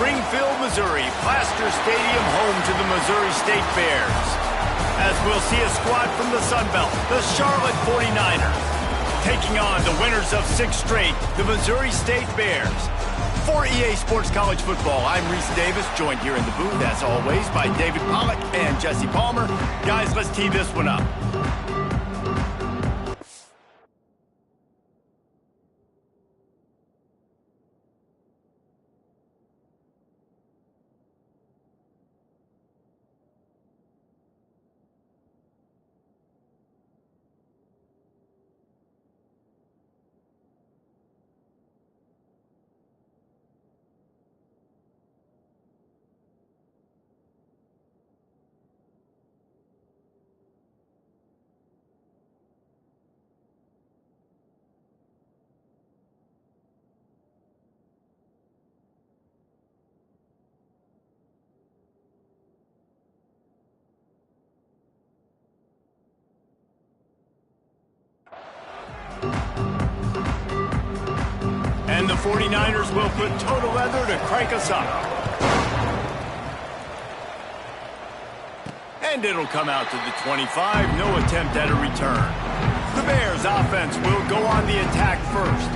Springfield, Missouri, Plaster Stadium, home to the Missouri State Bears. As we'll see a squad from the Sun Belt, the Charlotte 49ers, taking on the winners of 6 straight, the Missouri State Bears. For EA Sports College Football, I'm Reese Davis, joined here in the booth, as always, by David Pollack and Jesse Palmer. Guys, let's tee this one up. And the 49ers will put total leather to crank us up. And it'll come out to the 25. No attempt at a return. The Bears offense will go on the attack first.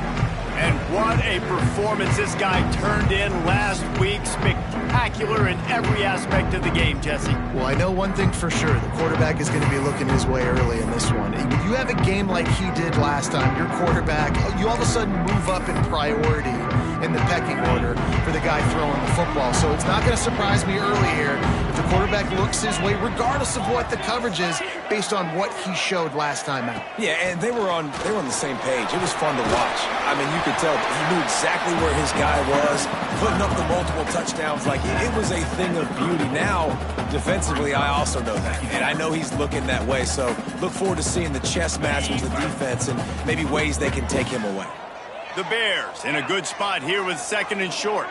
And what a performance this guy turned in last week. Spectacular in every aspect of the game, Jesse. Well, I know one thing for sure. The quarterback is going to be looking his way early in this one. When you have a game like he did last time, your quarterback, you all of a sudden move up in priority in the pecking order for the guy throwing the football. So it's not going to surprise me early here if the quarterback looks his way, regardless of what the coverage is, based on what he showed last time out. Yeah, and they were on the same page. It was fun to watch. I mean, you could tell he knew exactly where his guy was, putting up the multiple touchdowns. Like, it was a thing of beauty. Now, defensively, I also know that. And I know he's looking that way. So look forward to seeing the chess match with the defense and maybe ways they can take him away. The Bears in a good spot here with 2nd and short.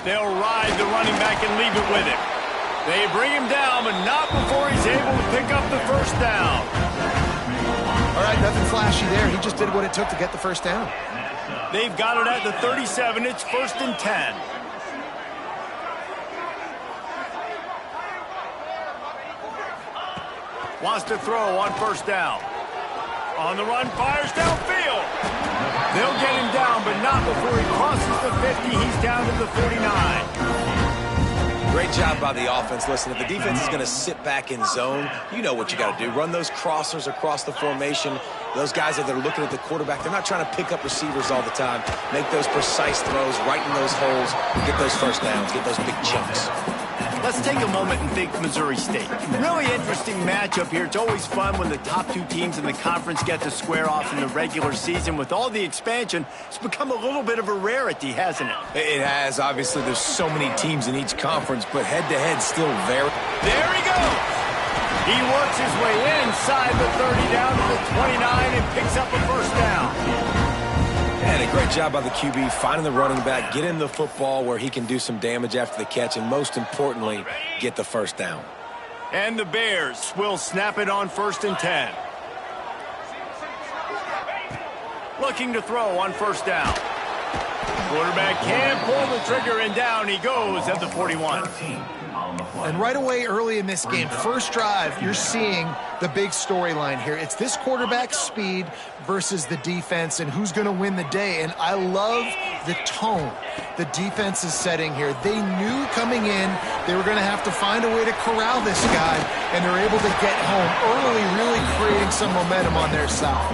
They'll ride the running back and leave it with him. They bring him down, but not before he's able to pick up the first down. All right, nothing flashy there. He just did what it took to get the first down. They've got it at the 37. It's 1st and 10. Wants to throw on 1st down. On the run, fires downfield. They'll get him down, but not before he crosses the 50. He's down to the 49. Great job by the offense. Listen, if the defense is going to sit back in zone, you know what you got to do. Run those crossers across the formation. Those guys that are looking at the quarterback, they're not trying to pick up receivers all the time. Make those precise throws, right in those holes, get those first downs, get those big chunks. Let's take a moment and think Missouri State. Really interesting matchup here. It's always fun when the top 2 teams in the conference get to square off in the regular season. With all the expansion, it's become a little bit of a rarity, hasn't it? It has. Obviously, there's so many teams in each conference, but head-to-head still very... There he goes! He works his way inside the 30 down to the 29 and picks up a first down. And a great job by the QB finding the running back, getting the football where he can do some damage after the catch, and most importantly, get the first down. And the Bears will snap it on 1st and 10. Looking to throw on 1st down. Quarterback can pull the trigger, and down he goes at the 41. And right away early in this game, first drive, you're seeing the big storyline here. It's this quarterback's speed versus the defense and who's going to win the day. And I love the tone the defense is setting here. They knew coming in they were going to have to find a way to corral this guy, and they're able to get home early, really creating some momentum on their side.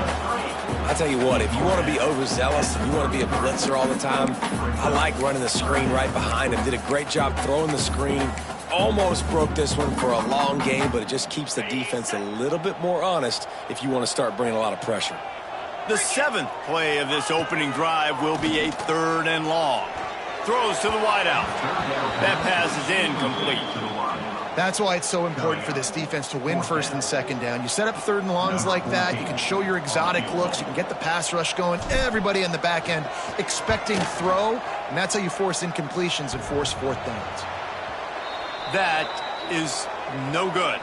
I tell you what, if you want to be overzealous, if you want to be a blitzer all the time, I like running the screen right behind him. Did a great job throwing the screen. Almost broke this one for a long game, but it just keeps the defense a little bit more honest if you want to start bringing a lot of pressure. The 7th play of this opening drive will be a 3rd and long. Throws to the wideout. That pass is incomplete. That's why it's so important for this defense to win 1st and 2nd down. You set up 3rd and longs like that, you can show your exotic looks, you can get the pass rush going, everybody on the back end expecting throw, and that's how you force incompletions and force 4th downs. That is no good.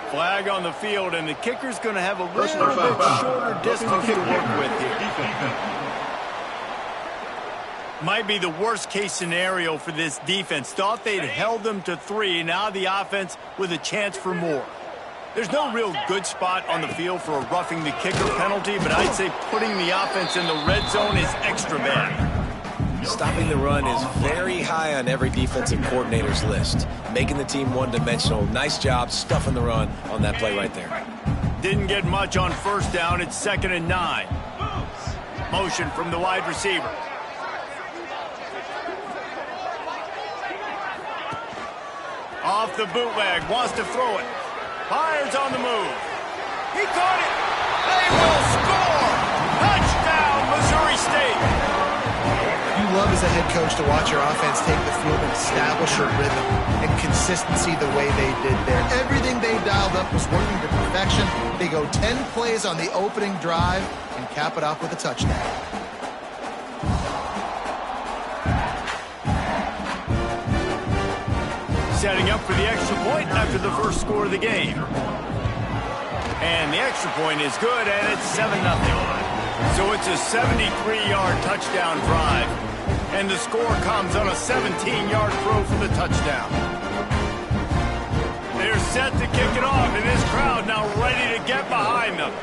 Flag on the field, and the kicker's going to have a little bit shorter distance to work with here. Might be the worst-case scenario for this defense. Thought they'd held them to 3. Now the offense with a chance for more. There's no real good spot on the field for a roughing the kicker penalty, but I'd say putting the offense in the red zone is extra bad. Stopping the run is very high on every defensive coordinator's list. Making the team one-dimensional. Nice job stuffing the run on that play right there. Didn't get much on first down. It's 2nd and 9. Motion from the wide receiver. Off the bootleg. Wants to throw it. Fires on the move. He caught it. They will score. Touchdown, Missouri State. You love as a head coach to watch your offense take the field and establish a rhythm and consistency the way they did there. Everything they dialed up was working to perfection. They go 10 plays on the opening drive and cap it off with a touchdown. Setting up for the extra point after the first score of the game. And the extra point is good, and it's 7-0. So it's a 73-yard touchdown drive. And the score comes on a 17-yard throw for the touchdown. They're set to kick it off, and this crowd now ready to get behind them.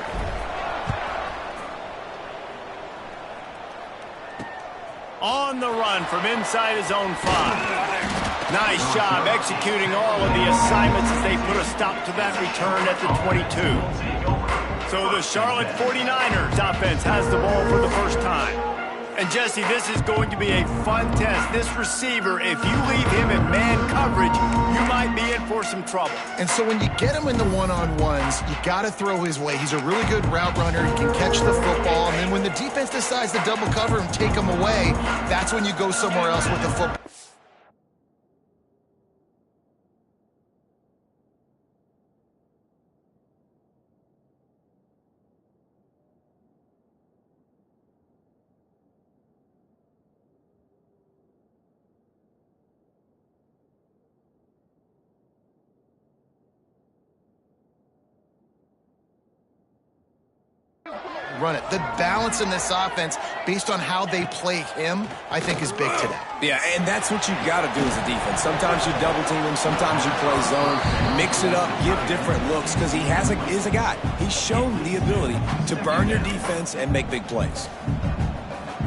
On the run from inside his own 5. Nice job executing all of the assignments as they put a stop to that return at the 22. So the Charlotte 49ers offense has the ball for the first time. And Jesse, this is going to be a fun test. This receiver, if you leave him in man coverage, you might be in for some trouble. And so when you get him in the one-on-ones, you got to throw his way. He's a really good route runner. He can catch the football. And then when the defense decides to double cover him, take him away, that's when you go somewhere else with the football. Run it. The balance in this offense, based on how they play him, I think is big today. Yeah, and that's what you got to do as a defense. Sometimes you double team him, sometimes you play zone, mix it up, give different looks, because he is a guy. He's shown the ability to burn your defense and make big plays.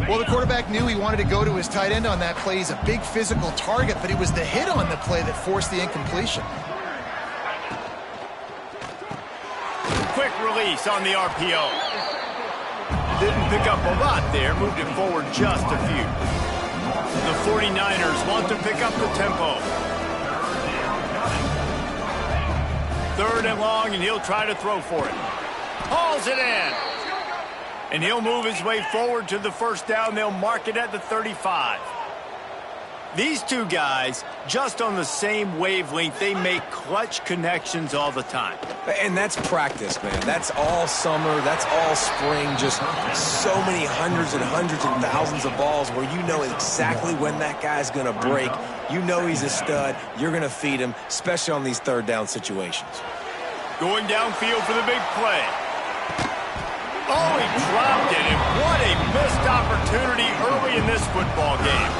Well, the quarterback knew he wanted to go to his tight end on that play. He's a big physical target, but it was the hit on the play that forced the incompletion. Quick release on the RPO. Didn't pick up a lot there, moved it forward just a few. The 49ers want to pick up the tempo. 3rd and long, and he'll try to throw for it. Hauls it in. And he'll move his way forward to the first down. They'll mark it at the 35. These two guys, just on the same wavelength, they make clutch connections all the time. And that's practice, man. That's all summer. That's all spring. Just so many hundreds and thousands of balls where you know exactly when that guy's going to break. You know he's a stud. You're going to feed him, especially on these 3rd down situations. Going downfield for the big play. Oh, he dropped it, and what a missed opportunity early in this football game.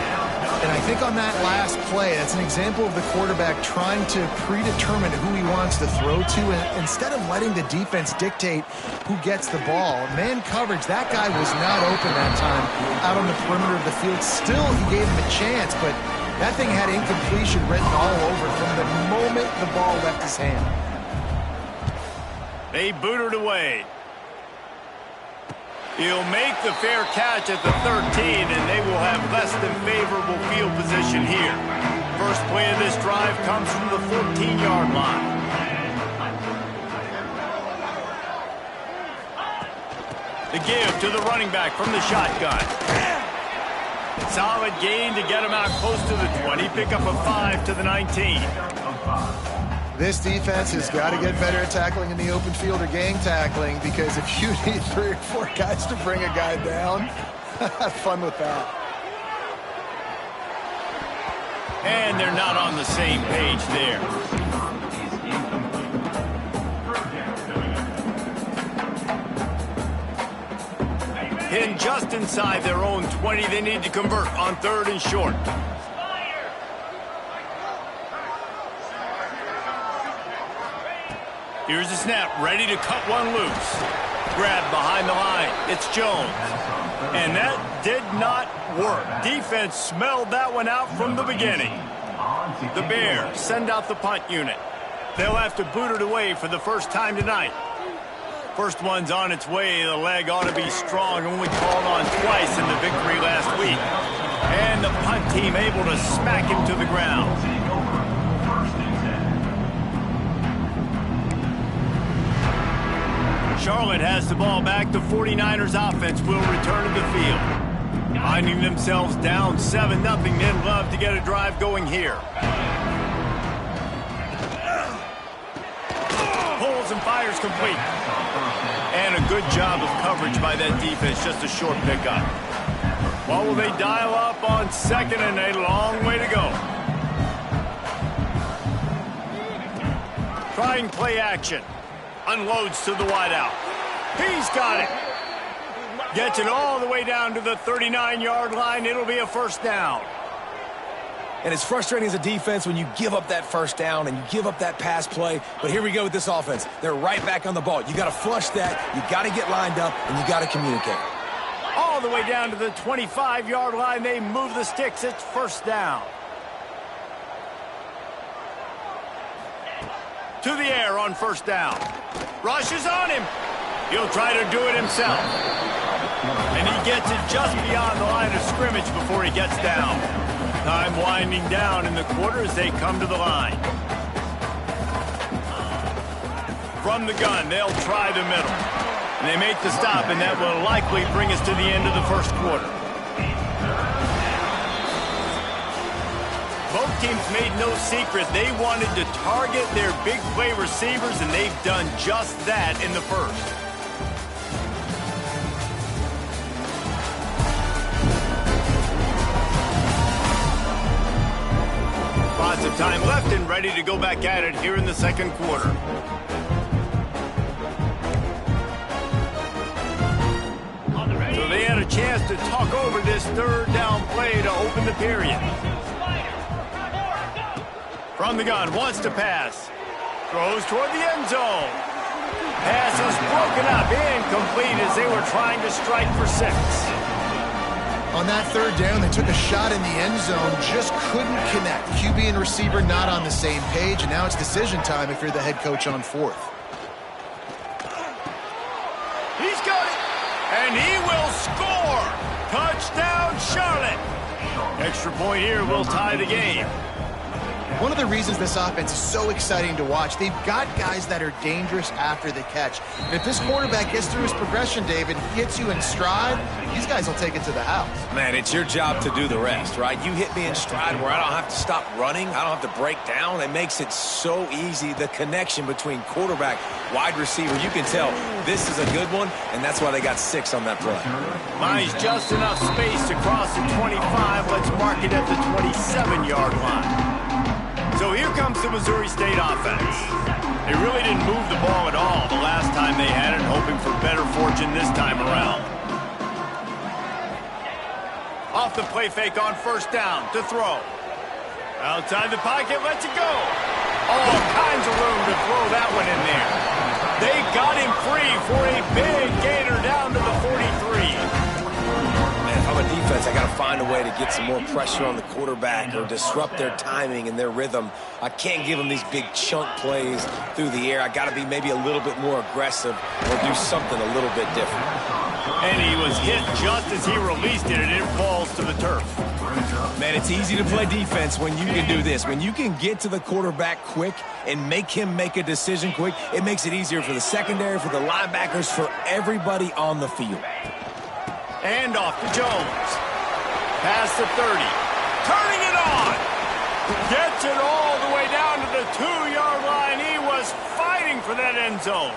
And I think on that last play, that's an example of the quarterback trying to predetermine who he wants to throw to, and instead of letting the defense dictate who gets the ball. Man coverage, that guy was not open that time out on the perimeter of the field. Still, he gave him a chance, but that thing had incompletion written all over from the moment the ball left his hand. They booted away. He'll make the fair catch at the 13, and they will have less than favorable field position here. First play of this drive comes from the 14-yard line. The give to the running back from the shotgun. Solid gain to get him out close to the 20. Pick up a 5 to the 19. This defense has got to get better at tackling in the open field or gang tackling, because if you need 3 or 4 guys to bring a guy down, have fun with that. And they're not on the same page there. pinned just inside their own 20. They need to convert on 3rd and short. Here's the snap, ready to cut one loose. Grab behind the line. It's Jones. And that did not work. Defense smelled that one out from the beginning. The Bears send out the punt unit. They'll have to boot it away for the first time tonight. First one's on its way. The leg ought to be strong. Only called on twice in the victory last week. And the punt team able to smack him to the ground. Charlotte has the ball back. The 49ers offense will return to the field. Finding themselves down 7-0, they'd love to get a drive going here. Pulls and fires complete. And a good job of coverage by that defense, just a short pickup. What will they dial up on 2nd and a long way to go? Trying play action. Unloads to the wideout. He's got it. Gets it all the way down to the 39-yard line. It'll be a first down. And it's frustrating as a defense when you give up that first down and you give up that pass play. But here we go with this offense. They're right back on the ball. You got to flush that. You got to get lined up, and you got to communicate. All the way down to the 25-yard line. They move the sticks. It's first down. To the air on first down. Rushes on him. He'll try to do it himself. And he gets it just beyond the line of scrimmage before he gets down. Time winding down in the quarter as they come to the line. From the gun, they'll try the middle. And they make the stop, and that will likely bring us to the end of the first quarter. Both teams made no secret. They wanted to target their big play receivers, and they've done just that in the first. Lots of time left and ready to go back at it here in the second quarter. So they had a chance to talk over this 3rd down play to open the period. From the gun, wants to pass. Throws toward the end zone. Pass is broken up, incomplete as they were trying to strike for 6. On that 3rd down, they took a shot in the end zone, just couldn't connect. QB and receiver not on the same page, and now it's decision time if you're the head coach on 4th. He's got it, and he will score. Touchdown, Charlotte. Extra point here will tie the game. One of the reasons this offense is so exciting to watch, they've got guys that are dangerous after the catch. And if this quarterback gets through his progression, David, gets you in stride, these guys will take it to the house. Man, it's your job to do the rest, right? You hit me in stride where I don't have to stop running. I don't have to break down. It makes it so easy, the connection between quarterback, wide receiver. You can tell this is a good one, and that's why they got 6 on that play. Buys just enough space to cross the 25. Let's mark it at the 27-yard line. So here comes the Missouri State offense. They really didn't move the ball at all the last time they had it, hoping for better fortune this time around. Off the play fake on first down to throw. Outside the pocket, lets it go. All kinds of room to throw that one in there. They got him free for a big gainer down to the 43. If I'm a defense, I got to find a way to get some more pressure on the quarterback or disrupt their timing and their rhythm. I can't give them these big chunk plays through the air. I got to be maybe a little bit more aggressive or do something a little bit different. And he was hit just as he released it, and it falls to the turf. Man, it's easy to play defense when you can do this. When you can get to the quarterback quick and make him make a decision quick, it makes it easier for the secondary, for the linebackers, for everybody on the field. And off to Jones. Past the 30. Turning it on. Gets it all the way down to the 2-yard line. He was fighting for that end zone.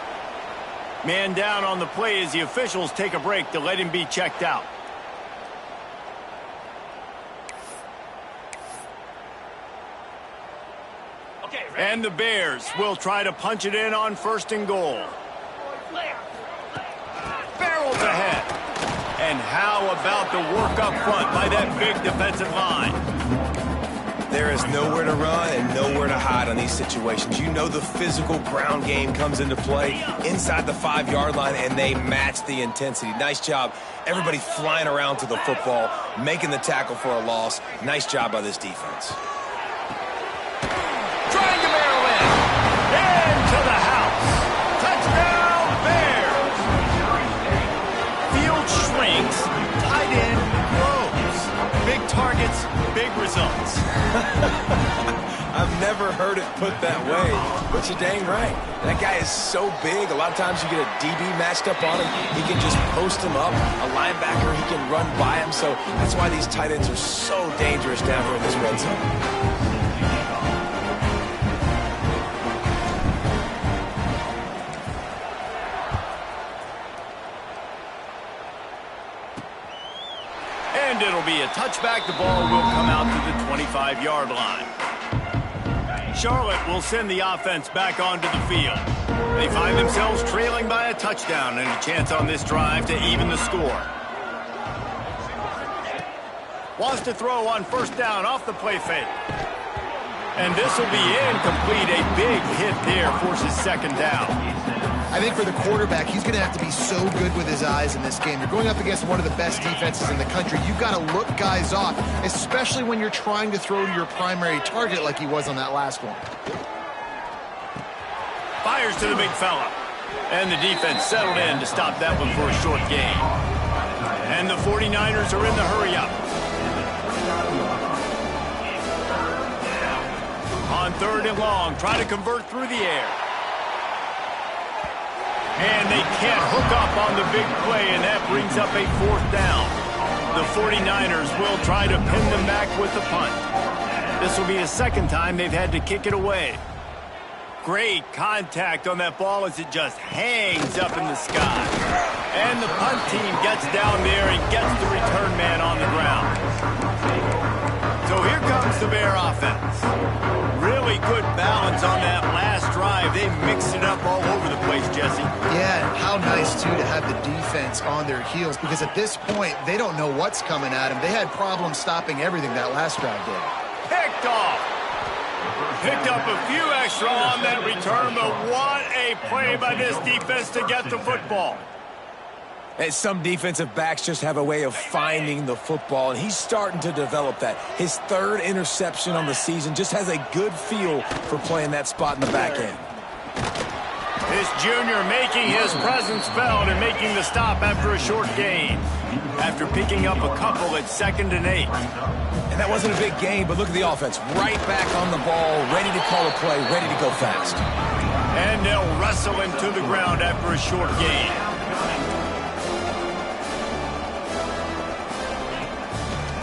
Man down on the play as the officials take a break to let him be checked out. And the Bears will try to punch it in on 1st and goal. Barrels ahead. And how about the work up front by that big defensive line? There is nowhere to run and nowhere to hide on these situations. You know the physical ground game comes into play inside the 5-yard line, and they match the intensity. Nice job. Everybody flying around to the football, making the tackle for a loss. Nice job by this defense. Trying to barrel in. Into the house. Touchdown, Bears. Field shrinks. Tight end grows. Big targets, big results. I've never heard it put that way, but you're dang right. That guy is so big. A lot of times you get a DB matched up on him. He can just post him up. A linebacker, he can run by him. So that's why these tight ends are so dangerous down here in this red zone. And it'll be a touchback. The ball will come out to the 25-yard line. Charlotte will send the offense back onto the field. They find themselves trailing by a touchdown and a chance on this drive to even the score. Wants to throw on first down off the play fake. And this will be incomplete. A big hit there forces second down. I think for the quarterback, he's going to have to be so good with his eyes in this game. You're going up against one of the best defenses in the country. You've got to look guys off, especially when you're trying to throw to your primary target like he was on that last one. Fires to the big fella. And the defense settled in to stop that one for a short gain. And the 49ers are in the hurry-up. On 3rd and long, try to convert through the air. And they can't hook up on the big play, and that brings up a 4th down. The 49ers will try to pin them back with the punt. This will be the second time they've had to kick it away. Great contact on that ball as it just hangs up in the sky. And the punt team gets down there and gets the return man on the ground. So here comes the Bear offense. Really good balance on that last drive. They mixed it up all over the place, Jesse. Yeah, and how nice, too, to have the defense on their heels, because at this point, they don't know what's coming at them. They had problems stopping everything that last drive did. Picked off. Picked up a few extra on that return, but what a play by this defense to get the football. And some defensive backs just have a way of finding the football, and he's starting to develop that. His 3rd interception on the season, just has a good feel for playing that spot in the back end. This junior making his presence felt and making the stop after a short gain. After picking up a couple at 2nd and 8. And that wasn't a big gain, but look at the offense. Right back on the ball, ready to call a play, ready to go fast. And they'll wrestle him to the ground after a short gain.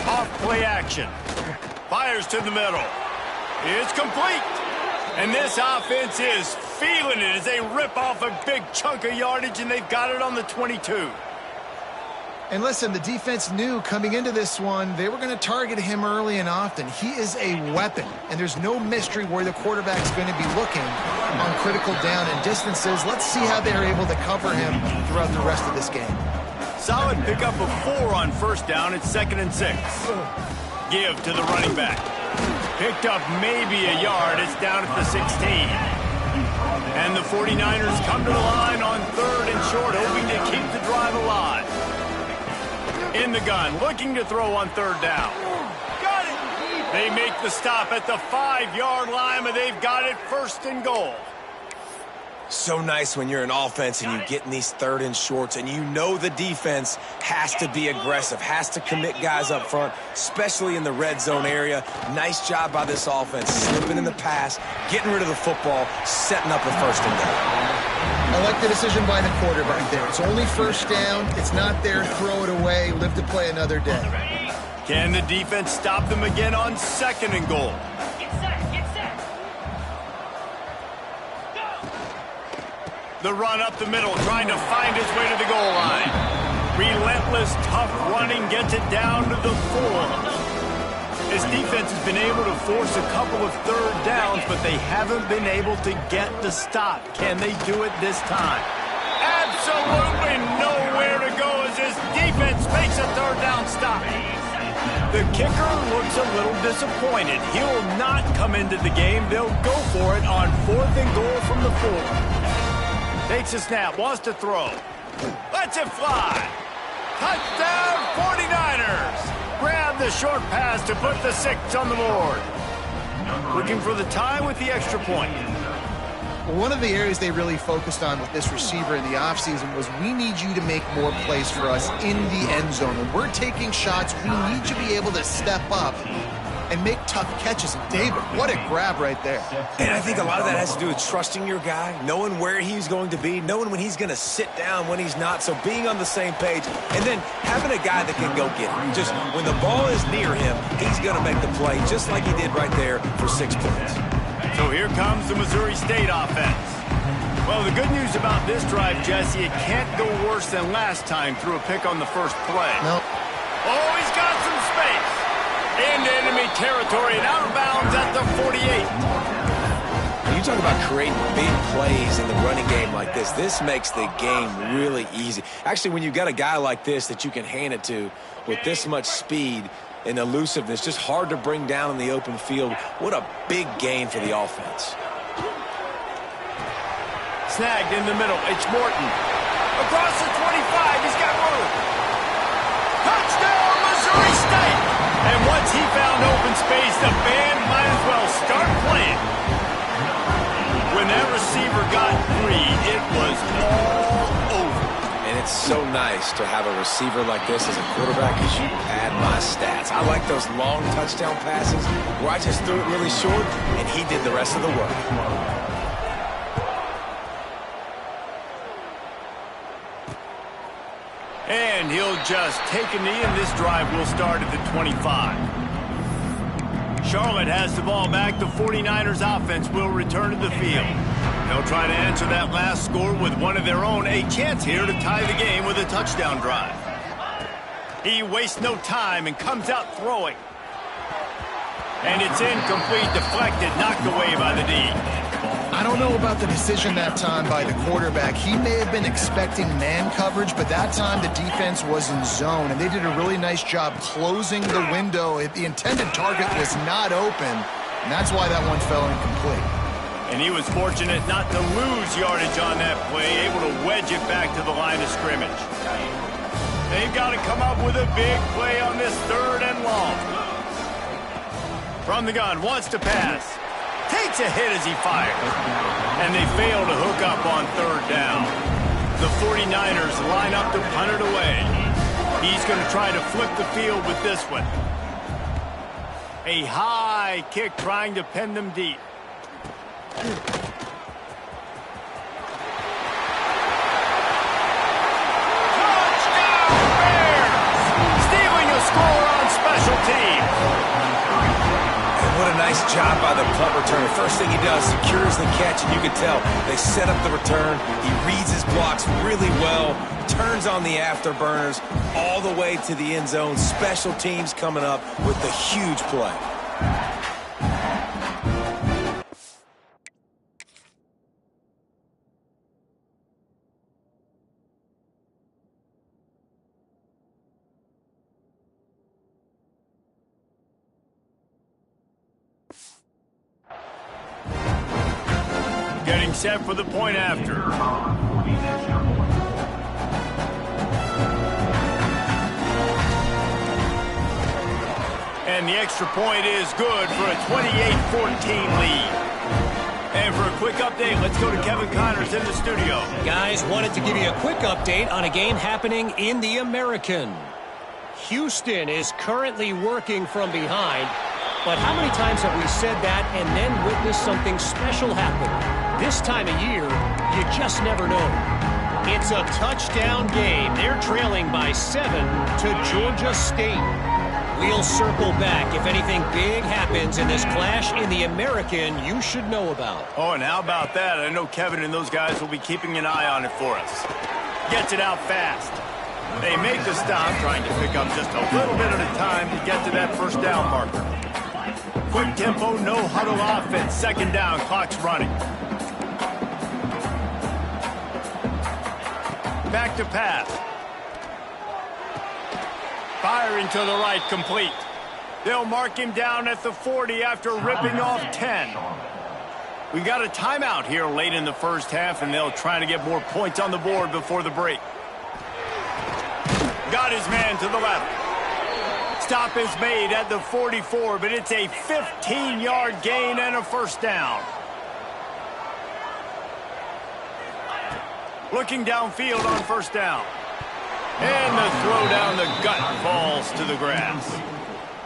Off play action. Fires to the middle. It's complete. And this offense is feeling it as they rip off a big chunk of yardage, and they've got it on the 22. And listen, the defense knew coming into this one, they were going to target him early and often. He is a weapon, and there's no mystery where the quarterback's going to be looking on critical down and distances. Let's see how they're able to cover him throughout the rest of this game. Solid pickup of 4 on first down at 2nd and 6. Give to the running back. Picked up maybe a yard. It's down at the 16. And the 49ers come to the line on 3rd and short, hoping to keep the drive alive. In the gun, looking to throw on 3rd down. Got it! They make the stop at the 5-yard line, but they've got it 1st and goal. So nice when you're an offense and you get in these 3rd and shorts, and you know the defense has to be aggressive, has to commit guys up front, especially in the red zone area. Nice job by this offense, slipping in the pass, getting rid of the football, setting up a 1st and goal. I like the decision by the quarterback there. It's only 1st down. It's not there. Throw it away. Live to play another day. Can the defense stop them again on 2nd and goal? The run up the middle, trying to find his way to the goal line. Relentless, tough running gets it down to the 4. This defense has been able to force a couple of 3rd downs, but they haven't been able to get the stop. Can they do it this time? Absolutely nowhere to go as this This defense makes a third down stop. The kicker looks a little disappointed. He will not come into the game. They'll go for it on 4th and goal from the 4. Takes a snap, wants to throw. Lets it fly. Touchdown 49ers. Grab the short pass to put the 6 on the board. Looking for the tie with the extra point. One of the areas they really focused on with this receiver in the offseason was we need you to make more plays for us in the end zone. When we're taking shots, we need you to be able to step up and make tough catches. And David, what a grab right there. And I think a lot of that has to do with trusting your guy, knowing where he's going to be, knowing when he's going to sit down, when he's not. So being on the same page, and then having a guy that can go get it. Just when the ball is near him, he's going to make the play just like he did right there for 6 points. So here comes the Missouri State offense. Well, the good news about this drive, Jesse, it can't go worse than last time through a pick on the first play. Nope. Oh, he's got some space. Into enemy territory and out of bounds at the 48. When you talk about creating big plays in the running game like this makes the game really easy. Actually, when you've got a guy like this that you can hand it to with this much speed and elusiveness, just hard to bring down in the open field. What a big gain for the offense. Snagged in the middle. It's Morton. Across the 25. He's got room. Touchdown, Missouri State. And once he found open space, the band might as well start playing. When that receiver got free, it was all over. And it's so nice to have a receiver like this as a quarterback because you pad my stats. I like those long touchdown passes where I just threw it really short and he did the rest of the work. And he'll just take a knee, and this drive will start at the 25. Charlotte has the ball back. The 49ers offense will return to the field. They'll try to answer that last score with one of their own. A chance here to tie the game with a touchdown drive. He wastes no time and comes out throwing. And it's incomplete, deflected, knocked away by the D. I don't know about the decision that time by the quarterback. He may have been expecting man coverage, but that time the defense was in zone, and they did a really nice job closing the window. The intended target was not open, and that's why that one fell incomplete. And he was fortunate not to lose yardage on that play, able to wedge it back to the line of scrimmage. They've got to come up with a big play on this 3rd and long. From the gun, wants to pass. Takes a hit as he fires. And they fail to hook up on 3rd down. The 49ers line up to punt it away. He's going to try to flip the field with this one. A high kick trying to pin them deep. Touchdown Bears! Stealing a score on special teams. What a nice job by the punt returner. First thing he does, secures the catch, and you can tell they set up the return. He reads his blocks really well, turns on the afterburners all the way to the end zone. Special teams coming up with the huge play. Getting set for the point after. And the extra point is good for a 28-14 lead. And for a quick update, let's go to Kevin Connors in the studio. Guys, wanted to give you a quick update on a game happening in the American. Houston is currently working from behind. But how many times have we said that and then witnessed something special happen? This time of year, you just never know. It's a touchdown game. They're trailing by 7 to Georgia State. We'll circle back if anything big happens in this clash in the American you should know about. Oh, and how about that? I know Kevin and those guys will be keeping an eye on it for us. Gets it out fast. They make the stop, trying to pick up just a little bit at a time to get to that first down marker. Quick tempo, no huddle offense. 2nd down, clock's running. Back to pass. Firing to the right, complete. They'll mark him down at the 40 after ripping off 10. We got a timeout here late in the first half, and they'll try to get more points on the board before the break. Got his man to the left. Stop is made at the 44, but it's a 15-yard gain and a first down. Looking downfield on first down. And the throw down the gut falls to the grass.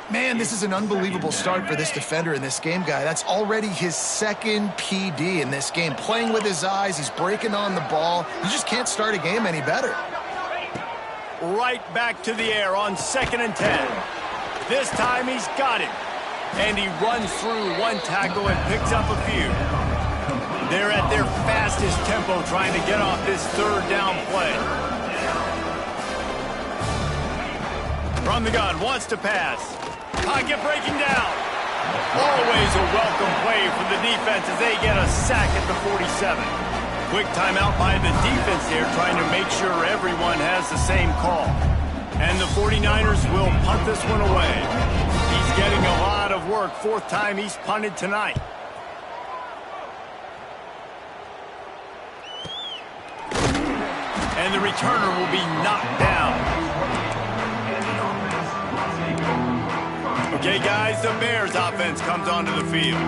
Man, this is an unbelievable start for this defender in this game, guy. That's already his second PD in this game. Playing with his eyes, he's breaking on the ball. You just can't start a game any better. Right back to the air on 2nd and 10. This time he's got it. And he runs through one tackle and picks up a few. They're at their fastest tempo trying to get off this third down play. From the gun, wants to pass. Pocket breaking down. Always a welcome play for the defense as they get a sack at the 47. Quick timeout by the defense here, trying to make sure everyone has the same call. And the 49ers will punt this one away. He's getting a lot of work. 4th time he's punted tonight. And the returner will be knocked down. Okay, guys, the Bears offense comes onto the field.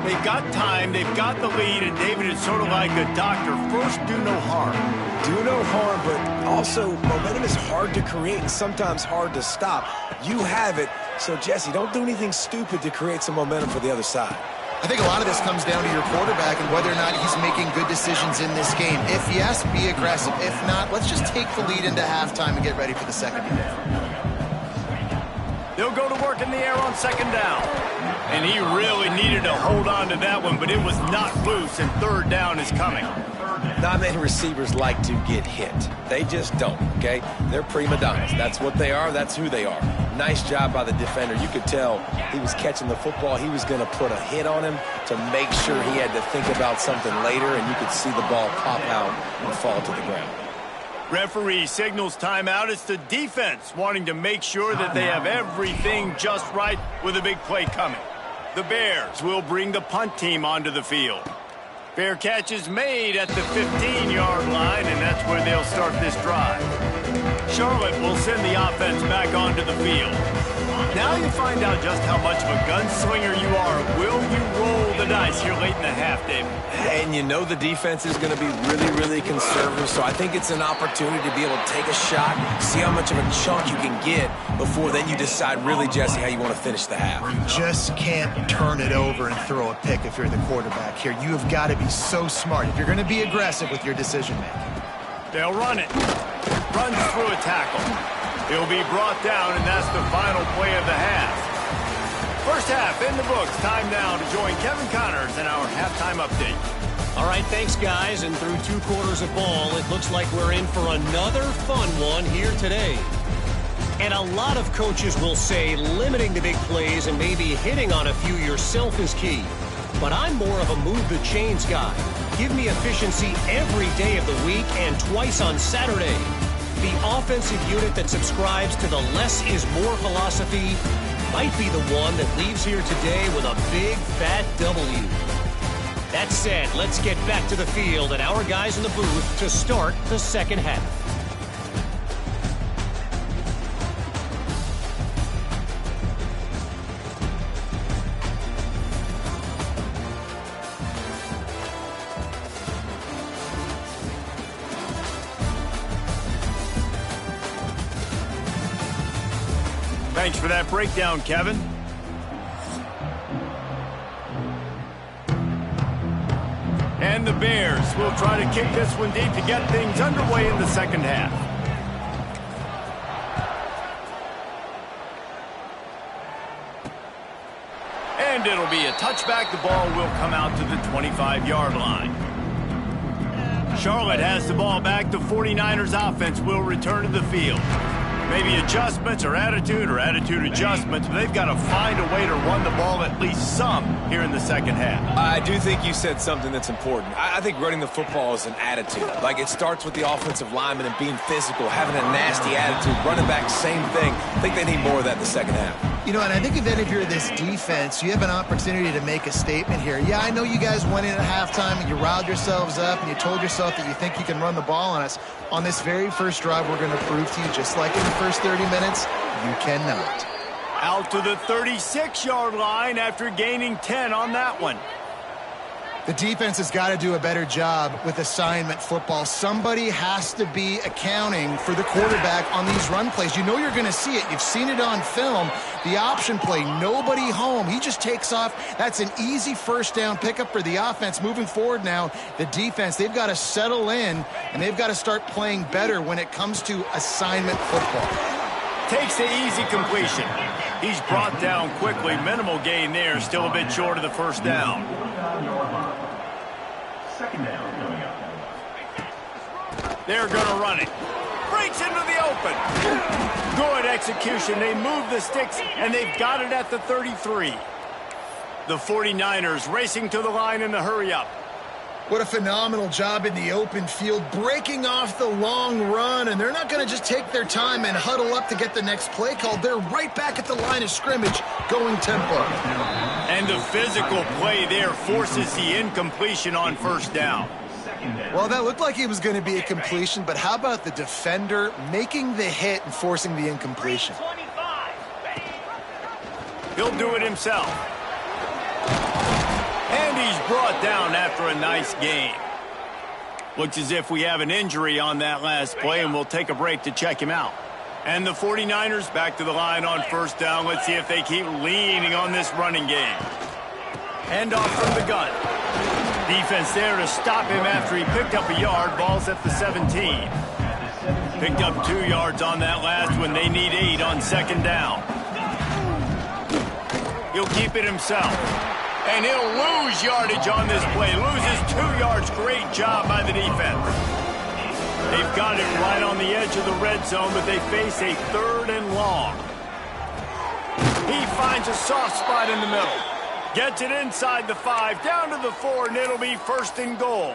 They've got time, they've got the lead, and David is sort of like a doctor. First, do no harm. Do no harm, but also momentum is hard to create and sometimes hard to stop. You have it, so Jesse, don't do anything stupid to create some momentum for the other side. I think a lot of this comes down to your quarterback and whether or not he's making good decisions in this game. If yes, be aggressive. If not, let's just take the lead into halftime and get ready for the second half. They'll go to work in the air on 2nd down. And he really needed to hold on to that one, but it was knocked loose, and 3rd down is coming. Not many receivers like to get hit. They just don't, okay? They're prima donnas. That's what they are. That's who they are. Nice job by the defender. You could tell he was catching the football. He was going to put a hit on him to make sure he had to think about something later, and you could see the ball pop out and fall to the ground. Referee signals timeout. It's the defense wanting to make sure that they have everything just right with a big play coming. The Bears will bring the punt team onto the field. Fair catch is made at the 15-yard line, and that's where they'll start this drive. Charlotte will send the offense back onto the field. Now you find out just how much of a gunslinger you are. Will you roll the dice here late in the half, David? And you know the defense is going to be really, really conservative, so I think it's an opportunity to be able to take a shot, see how much of a chunk you can get before then you decide really, Jesse, how you want to finish the half. You just can't turn it over and throw a pick if you're the quarterback here. You have got to be so smart if you're going to be aggressive with your decision-making. They'll run it. Runs through a tackle. He'll be brought down, and that's the final play of the half. First half in the books. Time now to join Kevin Connors in our halftime update. All right, thanks, guys. And through 2 quarters of ball, it looks like we're in for another fun one here today. And a lot of coaches will say limiting the big plays and maybe hitting on a few yourself is key. But I'm more of a move the chains guy. Give me efficiency every day of the week and twice on Saturday. The offensive unit that subscribes to the less is more philosophy might be the one that leaves here today with a big fat W. That said, let's get back to the field and our guys in the booth to start the second half. Thanks for that breakdown, Kevin. And the Bears will try to kick this one deep to get things underway in the second half. And it'll be a touchback. The ball will come out to the 25-yard line. Charlotte has the ball back. The 49ers offense will return to the field. Maybe adjustments or attitude adjustments, but they've got to find a way to run the ball at least some here in the second half. I do think you said something that's important. I think running the football is an attitude. Like, it starts with the offensive lineman and being physical, having a nasty attitude. Running back, same thing. I think they need more of that in the second half. You know, and I think then if you're this defense, you have an opportunity to make a statement here. Yeah, I know you guys went in at halftime and you riled yourselves up and you told yourself that you think you can run the ball on us. On this very first drive, we're going to prove to you, just like in the first 30 minutes, you cannot. Out to the 36-yard line after gaining 10 on that one. The defense has got to do a better job with assignment football. Somebody has to be accounting for the quarterback on these run plays. You know you're going to see it. You've seen it on film. The option play, nobody home. He just takes off. That's an easy first down pickup for the offense. Moving forward now, the defense, they've got to settle in, and they've got to start playing better when it comes to assignment football. Takes the easy completion. He's brought down quickly. Minimal gain there. Still a bit short of the first down. Second down coming up. They're going to run it. Breaks into the open. Good execution. They move the sticks, and they've got it at the 33. The 49ers racing to the line in the hurry-up. What a phenomenal job in the open field, breaking off the long run, and they're not going to just take their time and huddle up to get the next play called. They're right back at the line of scrimmage, going tempo. And the physical play there forces the incompletion on first down. Well, that looked like it was going to be a completion, but how about the defender making the hit and forcing the incompletion? He'll do it himself. And he's brought down after a nice game. Looks as if we have an injury on that last play, and we'll take a break to check him out. And the 49ers back to the line on first down. Let's see if they keep leaning on this running game. Hand off from the gun. Defense there to stop him after he picked up a yard. Ball's at the 17. Picked up 2 yards on that last one. They need 8 on second down. He'll keep it himself. And he'll lose yardage on this play. Loses 2 yards. Great job by the defense. They've got it right on the edge of the red zone, but they face a 3rd and long. He finds a soft spot in the middle. Gets it inside the 5, down to the 4, and it'll be 1st and goal.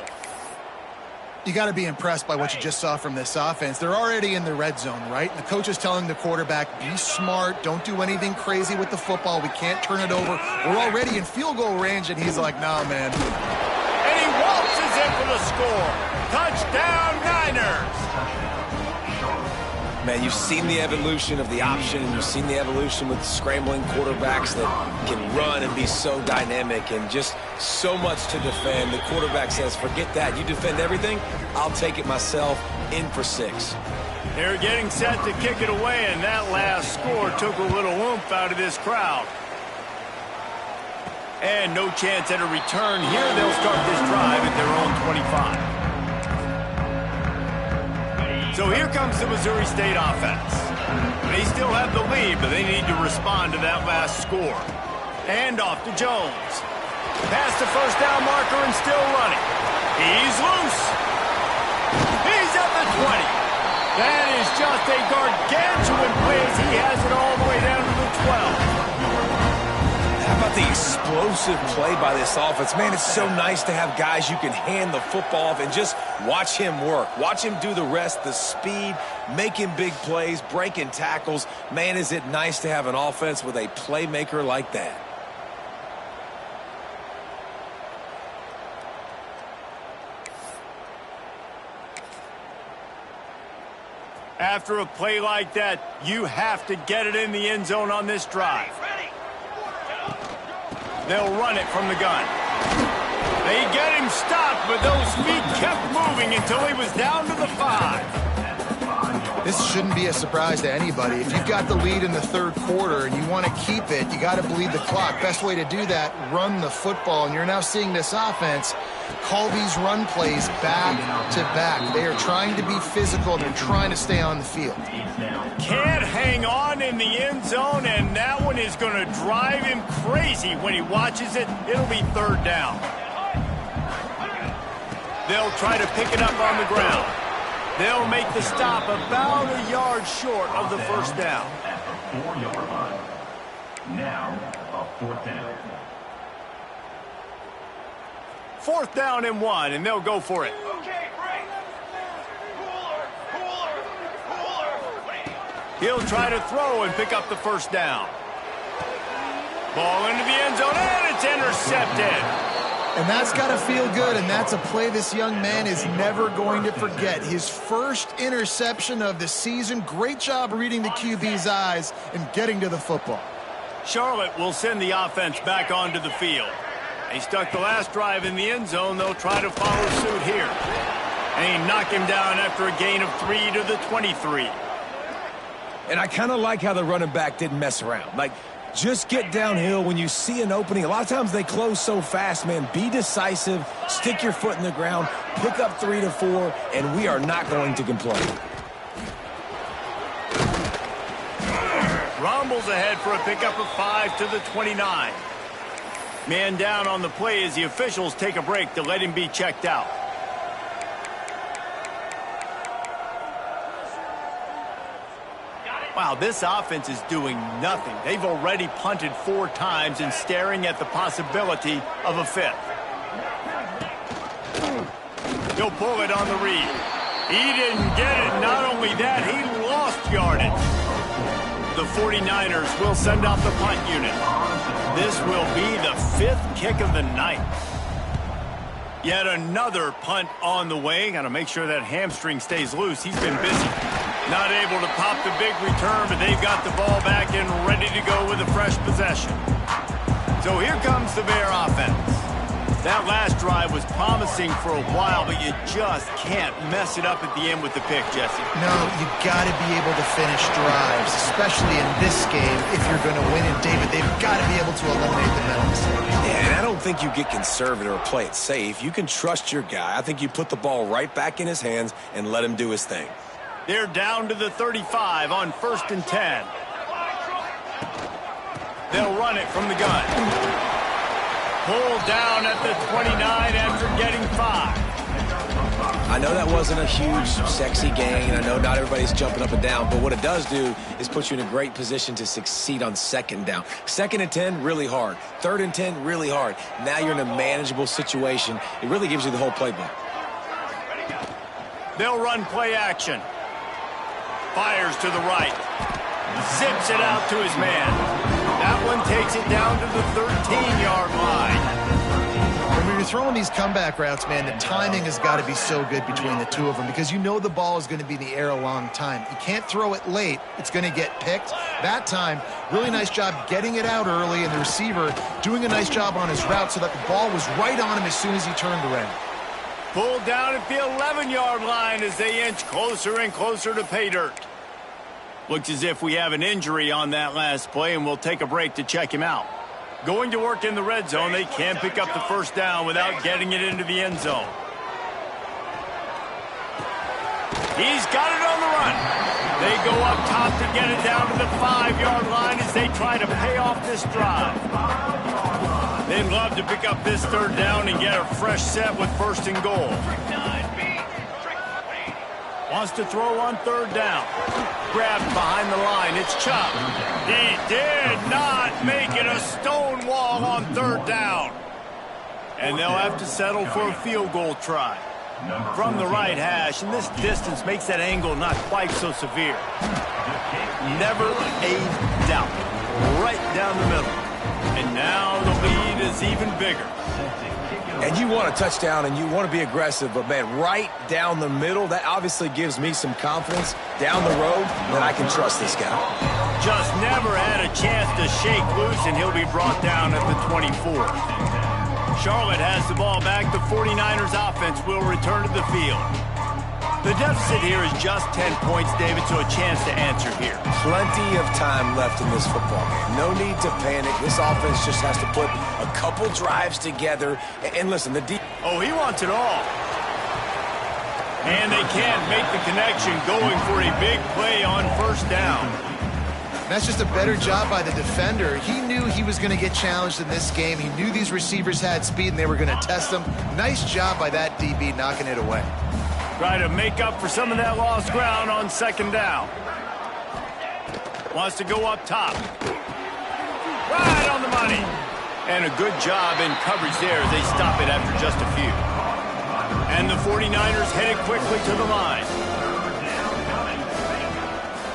You got to be impressed by what you just saw from this offense. They're already in the red zone, right? The coach is telling the quarterback, be smart, don't do anything crazy with the football. We can't turn it over. We're already in field goal range, and he's like, nah, man. And he waltzes in for the score. Touchdown, Niners. Man, you've seen the evolution of the option, and you've seen the evolution with scrambling quarterbacks that can run and be so dynamic and just so much to defend. The quarterback says, forget that. You defend everything, I'll take it myself. In for 6. They're getting set to kick it away, and that last score took a little oomph out of this crowd. And no chance at a return here. They'll start this drive at their own 25. So here comes the Missouri State offense. They still have the lead, but they need to respond to that last score. Hand off to Jones. Past the first down marker and still running. He's loose. He's at the 20. That is just a gargantuan play as he has it all the way down to the 12. How about the explosive play by this offense? Man, it's so nice to have guys you can hand the football off and just watch him work. Watch him do the rest, the speed, making big plays, breaking tackles. Man, is it nice to have an offense with a playmaker like that. After a play like that, you have to get it in the end zone on this drive. They'll run it from the gun. They get him stopped, but those feet kept moving until he was down to the 5. This shouldn't be a surprise to anybody. If you've got the lead in the 3rd quarter and you want to keep it, you got to bleed the clock. Best way to do that, run the football. And you're now seeing this offense call these run plays back to back. They are trying to be physical. They're trying to stay on the field. Can't hang on in the end zone, and that one is going to drive him crazy when he watches it. It'll be 3rd down. They'll try to pick it up on the ground. They'll make the stop about a yard short of the first down. At the 4-yard line. Now, a 4th down. 4th down and 1, and they'll go for it. He'll try to throw and pick up the 1st down. Ball into the end zone, and it's intercepted. And that's got to feel good, and that's a play this young man is never going to forget. His first interception of the season. Great job reading the QB's eyes and getting to the football. Charlotte will send the offense back onto the field. They stuck the last drive in the end zone. They'll try to follow suit here. And he knocked him down after a gain of 3 to the 23. And I kind of like how the running back didn't mess around. Like, just get downhill when you see an opening. A lot of times they close so fast, man. Be decisive, stick your foot in the ground, pick up 3 to 4, and we are not going to complain. Rumbles ahead for a pickup of 5 to the 29. Man down on the play as the officials take a break to let him be checked out. Wow, this offense is doing nothing. They've already punted 4 times and staring at the possibility of a 5th. He'll pull it on the read. He didn't get it. Not only that, he lost yardage. The 49ers will send out the punt unit. This will be the 5th kick of the night. Yet another punt on the way. Got to make sure that hamstring stays loose. He's been busy. Not able to pop the big return, but they've got the ball back and ready to go with a fresh possession. So here comes the Bear offense. That last drive was promising for a while, but you just can't mess it up at the end with the pick, Jesse. No, you got to be able to finish drives, especially in this game if you're going to win. And David, they've got to be able to eliminate the mental mistakes. Yeah, and I don't think you get conservative or play it safe. You can trust your guy. I think you put the ball right back in his hands and let him do his thing. They're down to the 35 on 1st and 10. They'll run it from the gun. Pulled down at the 29 after getting 5. I know that wasn't a huge, sexy gain. I know not everybody's jumping up and down, but what it does do is put you in a great position to succeed on 2nd down. 2nd and 10, really hard. 3rd and 10, really hard. Now you're in a manageable situation. It really gives you the whole playbook. They'll run play action. Fires to the right. Zips it out to his man. That one takes it down to the 13-yard line. When you're throwing these comeback routes, man, the timing has got to be so good between the two of them because you know the ball is going to be in the air a long time. You can't throw it late. It's going to get picked. That time, really nice job getting it out early, and the receiver doing a nice job on his route so that the ball was right on him as soon as he turned around. Pulled down at the 11-yard line as they inch closer and closer to pay dirt. Looks as if we have an injury on that last play, and we'll take a break to check him out. Going to work in the red zone, they can't pick up the 1st down without getting it into the end zone. He's got it on the run. They go up top to get it down to the 5-yard line as they try to pay off this drive. They'd love to pick up this 3rd down and get a fresh set with 1st and goal. Wants to throw on 3rd down. Grabbed behind the line. It's Chubb. He did not make it a stone wall on 3rd down. And they'll have to settle for a field goal try. From the right hash, and this distance makes that angle not quite so severe. Never a doubt. Right down the middle. And now the lead is even bigger. And you want a touchdown and you want to be aggressive, but, man, right down the middle, that obviously gives me some confidence down the road that I can trust this guy. Just never had a chance to shake loose, and he'll be brought down at the 24. Charlotte has the ball back. The 49ers offense will return to the field. The deficit here is just 10 points, David, so a chance to answer here. Plenty of time left in this football game. No need to panic. This offense just has to put a couple drives together. And listen, oh, he wants it all. And they can't make the connection, going for a big play on 1st down. That's just a better job by the defender. He knew he was going to get challenged in this game. He knew these receivers had speed and they were going to test him. Nice job by that DB knocking it away. Try to make up for some of that lost ground on 2nd down. Wants to go up top. Right on the money. And a good job in coverage there as they stop it after just a few. And the 49ers headed quickly to the line.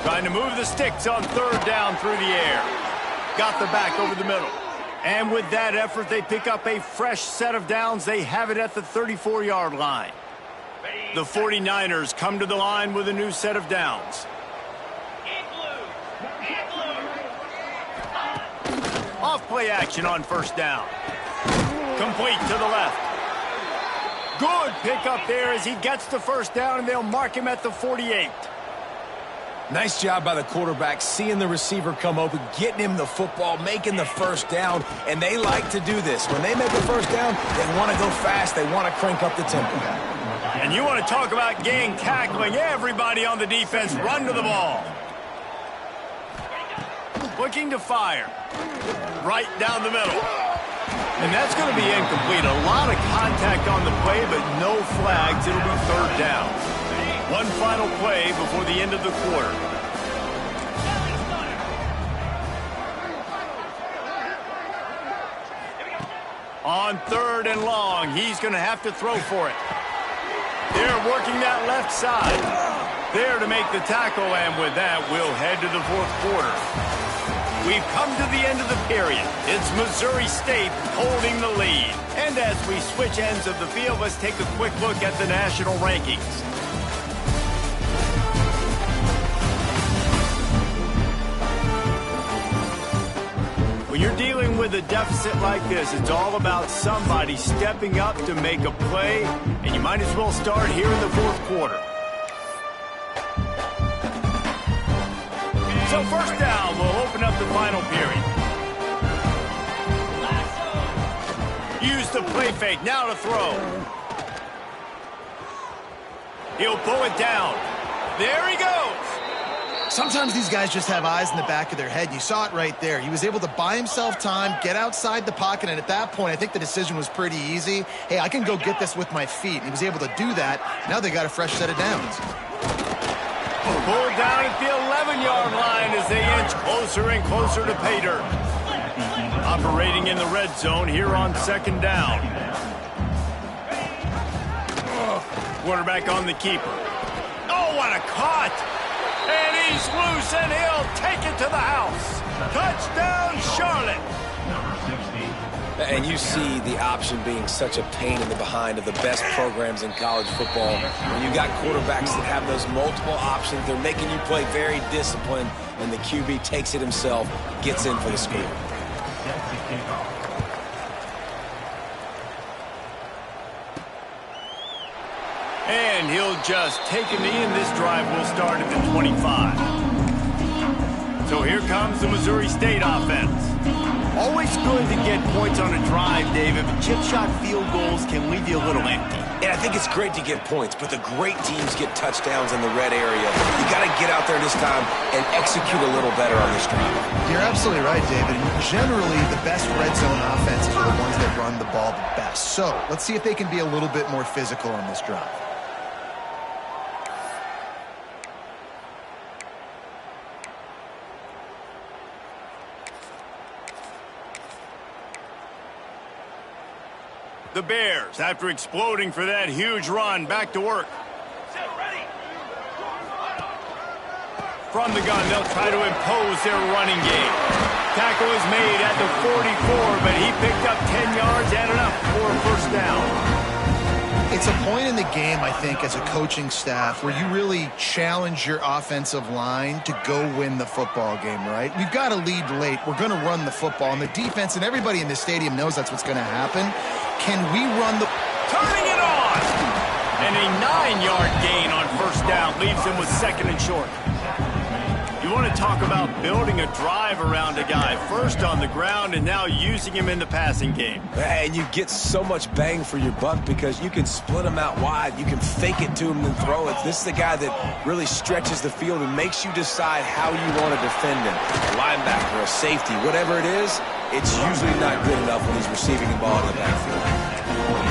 Trying to move the sticks on third down through the air. Got the back over the middle. And with that effort, they pick up a fresh set of downs. They have it at the 34-yard line. The 49ers come to the line with a new set of downs. Off play action on first down. Complete to the left. Good pickup there as he gets the first down, and they'll mark him at the 48. Nice job by the quarterback, seeing the receiver come open, getting him the football, making the first down, and they like to do this. When they make a first down, they want to go fast. They want to crank up the tempo. And you want to talk about gang tackling. Everybody on the defense run to the ball. Looking to fire. Right down the middle. And that's going to be incomplete. A lot of contact on the play, but no flags. It'll be third down. One final play before the end of the quarter. On third and long, he's going to have to throw for it. They're working that left side. There to make the tackle, and with that, we'll head to the fourth quarter. We've come to the end of the period. It's Missouri State holding the lead. And as we switch ends of the field, let's take a quick look at the national rankings. When you're dealing with a deficit like this, it's all about somebody stepping up to make a play, and you might as well start here in the fourth quarter. So first down will open up the final period. Use the play fake, now to throw. He'll pull it down. There he goes. Sometimes these guys just have eyes in the back of their head. You saw it right there. He was able to buy himself time, get outside the pocket, and at that point, I think the decision was pretty easy. Hey, I can go get this with my feet. He was able to do that. Now they got a fresh set of downs. Pulled down at the 11-yard line as they inch closer and closer to pay dirt. Operating in the red zone here on second down. Quarterback on the keeper. Oh, what a cut! And he's loose, and he'll take it to the house. Touchdown, Charlotte. And you see the option being such a pain in the behind of the best programs in college football. When you got quarterbacks that have those multiple options, they're making you play very disciplined, and the QB takes it himself, gets in for the score. And he'll just take a knee, and this drive will start at the 25. So here comes the Missouri State offense. Always good to get points on a drive, David, but chip shot field goals can leave you a little empty. And I think it's great to get points, but the great teams get touchdowns in the red area. You got to get out there this time and execute a little better on this drive. You're absolutely right, David. Generally, the best red zone offenses are the ones that run the ball the best. So let's see if they can be a little bit more physical on this drive. The Bears, after exploding for that huge run, back to work. From the gun, they'll try to impose their running game. Tackle is made at the 44, but he picked up 10 yards and enough for a first down. It's a point in the game, I think, as a coaching staff where you really challenge your offensive line to go win the football game, right? We've got to lead late. We're going to run the football, and the defense and everybody in the stadium knows that's what's going to happen. Can we run the... Turning it on! And a 9-yard gain on first down leaves him with second and short. You want to talk about building a drive around a guy. First on the ground and now using him in the passing game. And you get so much bang for your buck because you can split him out wide. You can fake it to him and throw it. This is the guy that really stretches the field and makes you decide how you want to defend him. A linebacker, a safety, whatever it is, it's usually not good enough when he's receiving the ball in the backfield.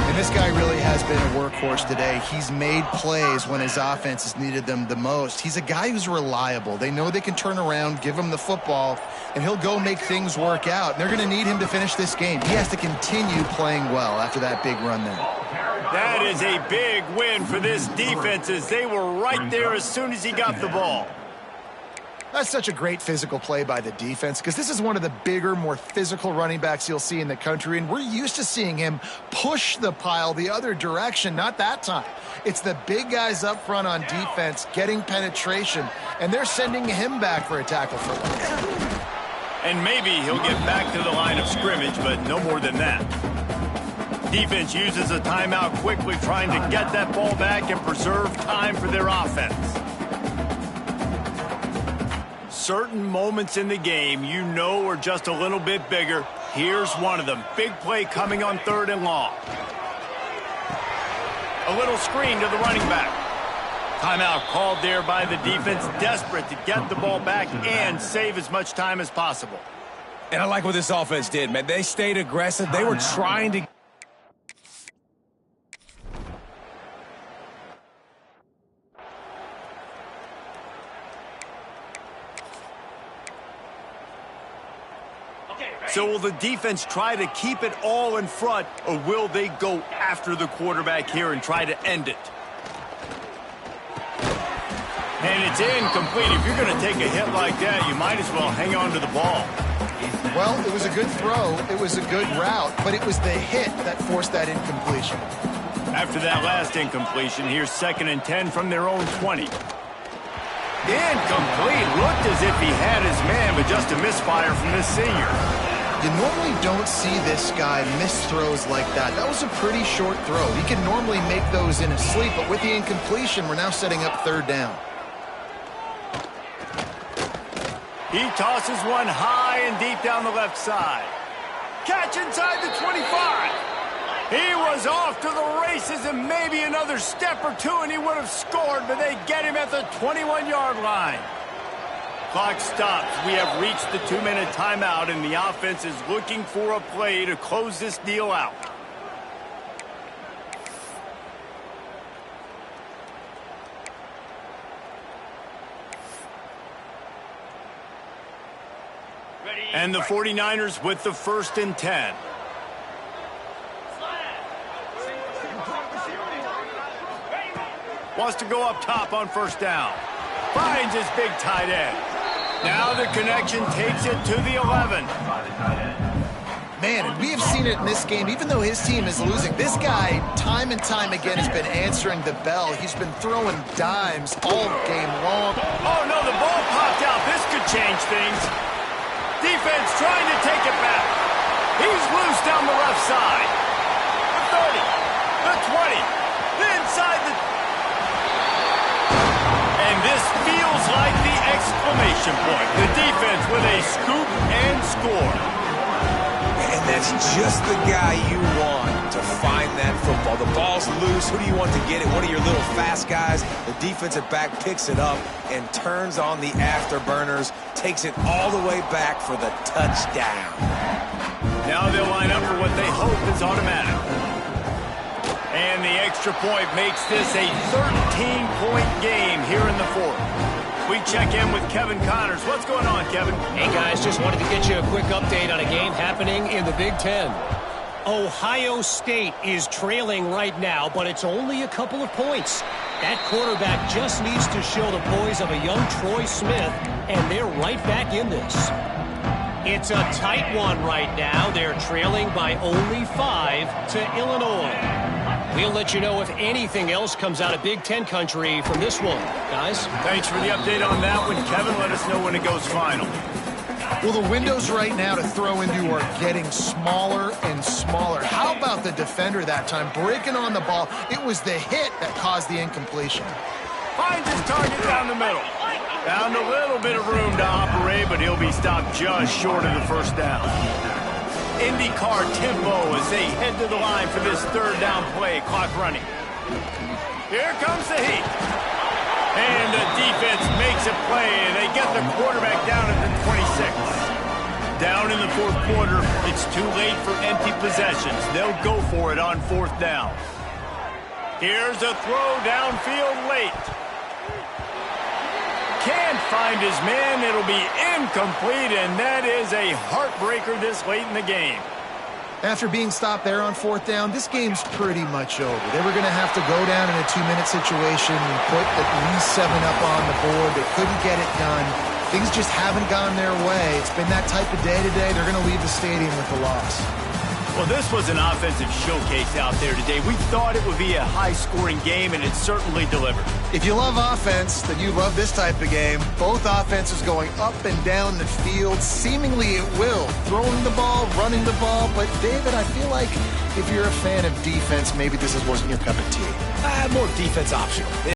And And this guy really has been a workhorse today. He's made plays when his offense has needed them the most. He's a guy who's reliable. They know they can turn around, give him the football, and he'll go make things work out. And they're going to need him to finish this game. He has to continue playing well after that big run there. That is a big win for this defense as they were right there as soon as he got the ball. That's such a great physical play by the defense because this is one of the bigger, more physical running backs you'll see in the country, and we're used to seeing him push the pile the other direction. Not that time. It's the big guys up front on defense getting penetration, and they're sending him back for a tackle for loss. And maybe he'll get back to the line of scrimmage, but no more than that. Defense uses a timeout quickly, trying to get that ball back and preserve time for their offense. Certain moments in the game you know are just a little bit bigger. Here's one of them. Big play coming on 3rd and long. A little screen to the running back. Timeout called there by the defense, desperate to get the ball back and save as much time as possible. And I like what this offense did, man. They stayed aggressive. They were trying to... So will the defense try to keep it all in front, or will they go after the quarterback here and try to end it? And it's incomplete. If you're going to take a hit like that, you might as well hang on to the ball. Well, it was a good throw. It was a good route, but it was the hit that forced that incompletion. After that last incompletion, here's 2nd and 10 from their own 20. Incomplete. Looked as if he had his man, but just a misfire from this senior. You normally don't see this guy miss throws like that. That was a pretty short throw. He can normally make those in his sleep, but with the incompletion, we're now setting up 3rd down. He tosses one high and deep down the left side. Catch inside the 25. He was off to the races, and maybe another step or two and he would have scored, but they get him at the 21-yard line. Clock stops. We have reached the 2-minute timeout, and the offense is looking for a play to close this deal out. And the 49ers with the 1st and 10. Wants to go up top on 1st down. Finds his big tight end. Now the connection takes it to the 11. Man, and we have seen it in this game, even though his team is losing. This guy, time and time again, has been answering the bell. He's been throwing dimes all game long. Oh, no, the ball popped out. This could change things. Defense trying to take it back. He's loose down the left side. The 30, the 20, the inside the... And this feels like the exclamation point. The defense with a scoop and score. And that's just the guy you want to find that football. The ball's loose. Who do you want to get it? One of your little fast guys. The defensive back picks it up and turns on the afterburners, takes it all the way back for the touchdown. Now they'll line up for what they hope is automatic. And the extra point makes this a 13-point game here in the 4th. We check in with Kevin Connors. What's going on, Kevin? Hey, guys, just wanted to get you a quick update on a game happening in the Big Ten. Ohio State is trailing right now, but it's only a couple of points. That quarterback just needs to show the poise of a young Troy Smith, and they're right back in this. It's a tight one right now. They're trailing by only 5 to Illinois. We'll let you know if anything else comes out of Big Ten country from this one. Guys? Thanks for the update on that one, Kevin. Let us know when it goes final. Well, the windows right now to throw into are getting smaller and smaller. How about the defender that time breaking on the ball? It was the hit that caused the incompletion. Finds his target down the middle. Found a little bit of room to operate, but he'll be stopped just short of the 1st down. IndyCar tempo as they head to the line for this 3rd down play. Clock running. Here comes the heat. And the defense makes a play, and they get the quarterback down at the 26. Down in the fourth quarter, it's too late for empty possessions. They'll go for it on fourth down. Here's a throw downfield late. Can't find his man. It'll be incomplete, and that is a heartbreaker this late in the game. After being stopped there on fourth down, this game's pretty much over. They were going to have to go down in a 2-minute situation and put at least 7 up on the board. They couldn't get it done. Things just haven't gone their way. It's been that type of day today. They're going to leave the stadium with the loss. Well, this was an offensive showcase out there today. We thought it would be a high-scoring game, and it certainly delivered. If you love offense, then you love this type of game. Both offenses going up and down the field, seemingly at will. Throwing the ball, running the ball. But, David, I feel like if you're a fan of defense, maybe this wasn't your cup of tea. More defense optional.